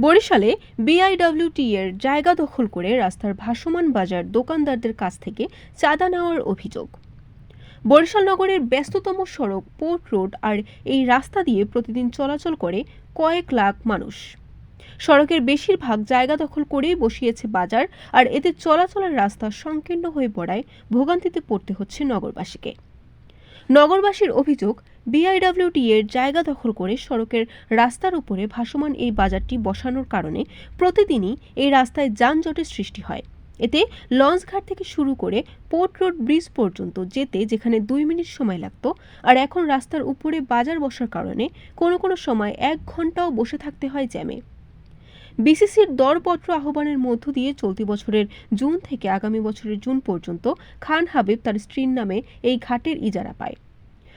বরিশালে বিআইডব্লিউটি এর জায়গা দখল করে রাস্তার ভাসমান বাজার দোকানদারদের কাছ থেকে চাঁদা নেওয়ার অভিযোগ। বরিশাল নগরের ব্যস্ততম সড়ক পোর্ট রোড আর এই রাস্তা দিয়ে প্রতিদিন চলাচল করে কয়েক লাখ মানুষ। সড়কের বেশিরভাগ জায়গা দখল করেই বসিয়েছে বাজার, আর এতে চলাচলের রাস্তা সংকীর্ণ হয়ে পড়ায় ভোগান্তিতে পড়তে হচ্ছে নগরবাসীকে। নগরবাসীর অভিযোগ, বিআইডব্লিউটি এর জায়গা দখল করে সড়কের রাস্তার উপরে ভাসমান এই বাজারটি বসানোর কারণে প্রতিদিনই এই রাস্তায় যানজটের সৃষ্টি হয়। এতে লঞ্চঘাট থেকে শুরু করে পোর্ট রোড ব্রিজ পর্যন্ত যেতে যেখানে 2 মিনিট সময় লাগত, আর এখন রাস্তার উপরে বাজার বসার কারণে কোনো সময় 1 ঘন্টাও বসে থাকতে হয় জ্যামে। বিসিসির দরপত্র আহ্বানের মধ্য দিয়ে চলতি বছরের জুন থেকে আগামী বছরের জুন পর্যন্ত খান হাবিব তার স্ত্রীর নামে এই ঘাটের ইজারা পায়।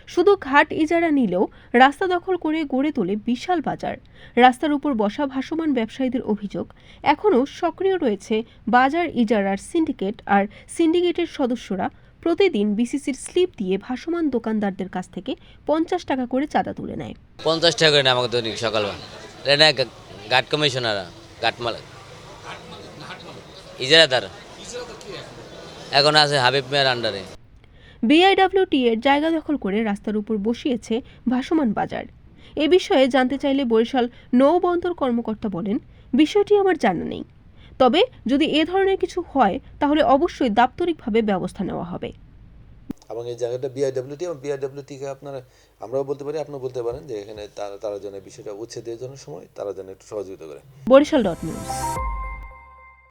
শুধু ঘাট ইজারা নিলেও রাস্তা দখল করে গড়ে তোলে বিশাল বাজার। রাস্তার উপর বসা ভাসমান ব্যবসায়ীদের অভিযোগ, এখনও সক্রিয় রয়েছে বাজার ইজারার সিন্ডিকেট, আর সিন্ডিকেটের সদস্যরা প্রতিদিন বিসিসির স্লিপ দিয়ে ভাসমান দোকানদারদের কাছ থেকে 50 টাকা করে চাঁদা তুলে নেয়। 50 টাকা করে আমাকে দৈনিক সকালবেলা ঘাট কমিশনার ঘাট মালিক ইজারাদার এখন আছে হাবিব মিয়ার আন্ডারে। বিআইডব্লিউটি এর জায়গা দখল করে রাস্তার উপর বসিয়েছে ভাসমান বাজার। এ বিষয়ে জানতে চাইলে বরিশাল নৌবন্দর কর্মকর্তা বলেন, বিষয়টি আমার জানা নেই, তবে যদি এ ধরনের কিছু হয় তাহলে অবশ্যই দাপ্তরিকভাবে ব্যবস্থা নেওয়া হবে। এবং এই জায়গাটা বিআইডব্লিউটি এবং বিআইডব্লিউটিকে আমরাও বলতে পারি, আপনারা বলতে পারেন যে এখানে তারা যেন বিষয়টা উচ্ছেদের জন্য সময় তারা যেন একটু সহযোগিতা করে। বরিশাল.নিউজ।